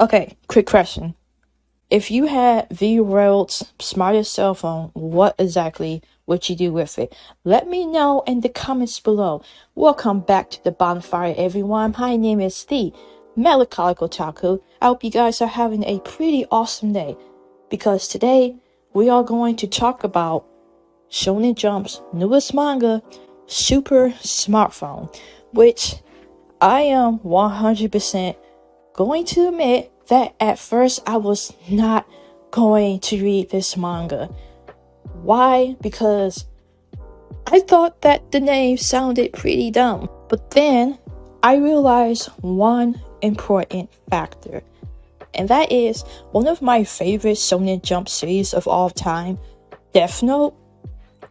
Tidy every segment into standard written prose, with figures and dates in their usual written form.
Okay, quick question. If you had the world's smartest cell phone, what exactly would you do with it? Let me know in the comments below. Welcome back to the bonfire, everyone. My name is the Melancholic Otaku. I hope you guys are having a pretty awesome day, because today we are going to talk about Shonen Jump's newest manga, Super Smartphone, which I am 100% going to admit that at first I was not going to read this manga. Why? Because I thought that the name sounded pretty dumb. But then I realized one important factor, and that is one of my favorite Shonen Jump series of all time, DeathNote,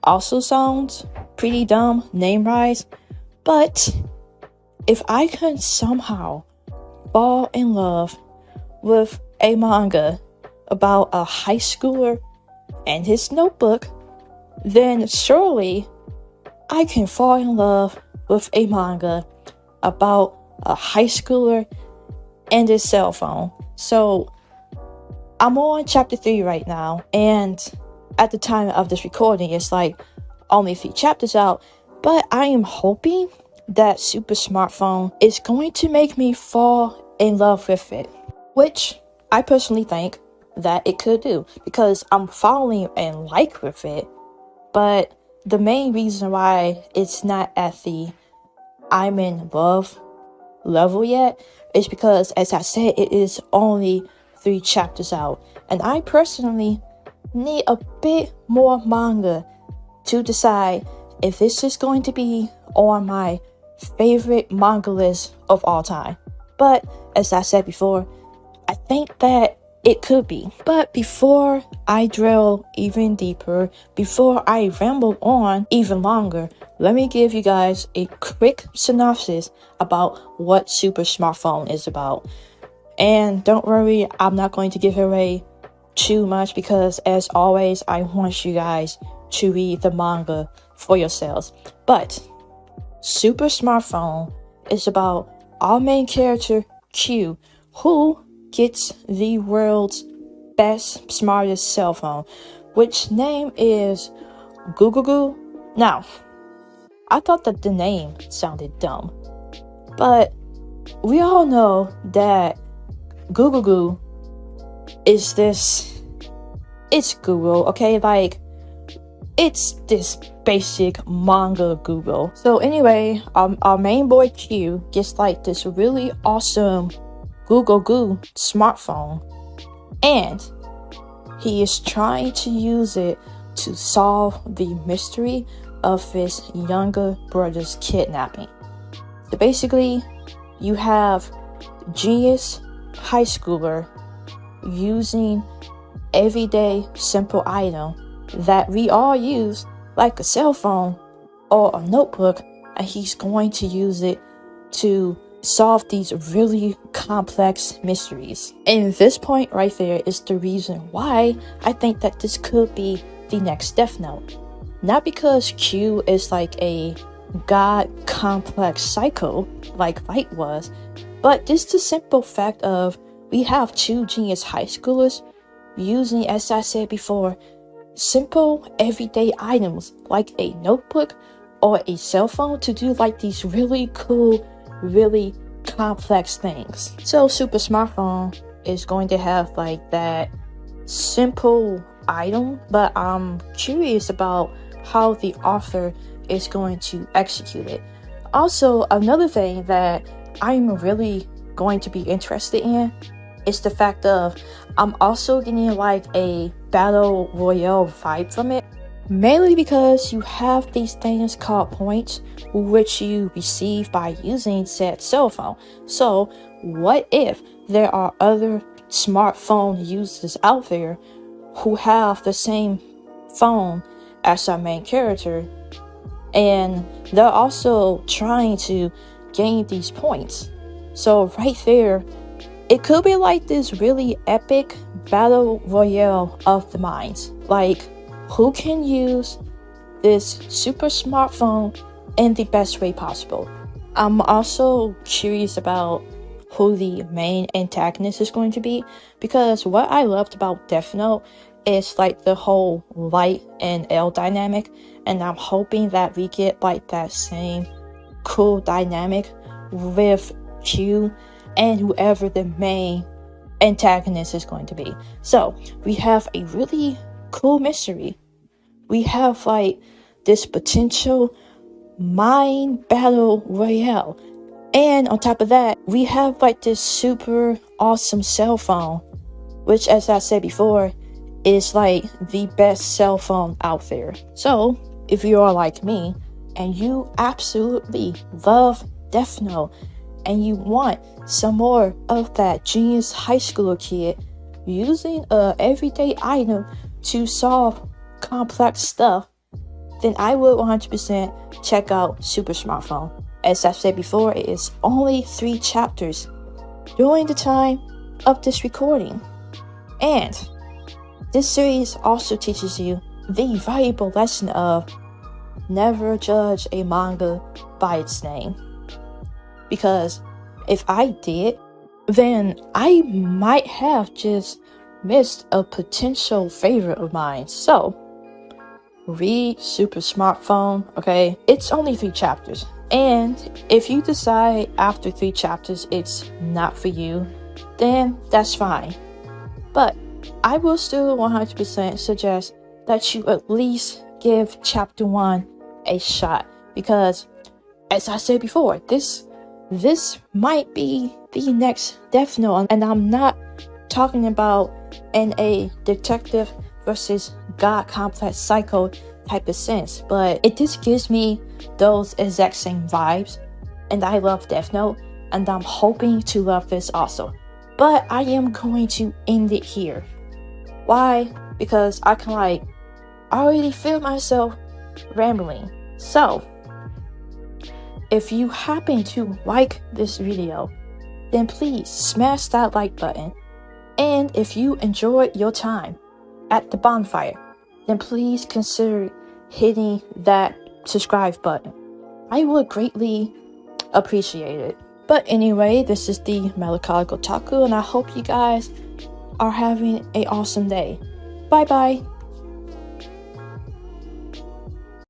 also sounds pretty dumb name-wise, but if I could somehow fall in love with a manga about a high schooler and his notebook, then surely I can fall in love with a manga about a high schooler and his cell phone. So I'm on chapter 3 right now, and at the time of this recording it's like only 3 chapters out, but I am hoping that Super Smartphone is going to make me fall in love with it, which I personally think that it could do, because I'm falling in like with it. But the main reason why it's not at the I'm in love level yet is because, as I said, it is only 3 chapters out, and I personally need a bit more manga to decide if this is going to be on my favorite manga list of all time. But as I said before, I think that it could be. But before I drill even deeper, before I ramble on even longer, let me give you guys a quick synopsis about what Super Smartphone is about. And don't worry, I'm not going to give away too much, because as always, I want you guys to read the manga for yourselves. But Super Smartphone is about our main character, Q, who gets the world's best, smartest cell phone, which name is Goo. Now, I thought that the name sounded dumb, but we all know that Goo is this, it's Google, okay? Like, it's this basic manga Google. So anyway, our main boy Q gets like this really awesome Goo smartphone, and he is trying to use it to solve the mystery of his younger brother's kidnapping. So basically, you have genius high schooler using everyday simple item that we all use, like a cell phone or a notebook, and he's going to use it to solve these really complex mysteries. And this point right there is the reason why I think that this could be the next DeathNote. Not because Q is like a god complex psycho like Light was, but just the simple fact of we have 2 genius high schoolers using, as I said before, simple everyday items like a notebook or a cell phone to do like these really cool, really complex things. So Super Smartphone is going to have like that simple item, but I'm curious about how the author is going to execute it. Also, another thing that I'm really going to be interested in is the fact of I'm also getting like a battle royale vibe from it, mainly because you have these things called points which you receive by using said cell phone. So what if there are other smartphone users out there who have the same phone as our main character, and they're also trying to gain these points? So right there, it could be like this really epic battle royale of the minds. Like, who can use this super smartphone in the best way possible? I'm also curious about who the main antagonist is going to be, because what I loved about Death Note is like the whole light and L dynamic, and I'm hoping that we get like that same cool dynamic with Q and whoever the main antagonist is going to be. So we have a really cool mystery. We have like this potential mind battle royale, and on top of that we have like this super awesome cell phone, which, as I said before, is like the best cell phone out there. So if you are like me and you absolutely love Death Note and you want some more of that genius high school kid using a everyday item to solve complex stuff, then I would 100% check out Super Smartphone. As I said before, it is only 3 chapters during the time of this recording. And this series also teaches you the valuable lesson of never judge a manga by its name. Because if I did, then I might have just missed a potential favorite of mine. So, read Super Smartphone, okay? It's only 3 chapters. And if you decide after 3 chapters it's not for you, then that's fine. But I will still 100% suggest that you at least give chapter 1 a shot, because as I said before, this might be the next Death Note, and I'm not talking about in a detective versus god complex psycho type of sense, but it just gives me those exact same vibes, and I love Death Note, and I'm hoping to love this also. But I am going to end it here. Why? Because I can already feel myself rambling. So if you happen to like this video, then please smash that like button. And if you enjoyed your time at the bonfire, then please consider hitting that subscribe button. I would greatly appreciate it. But anyway, this is the Melancholic Otaku, and I hope you guys are having an awesome day. Bye bye.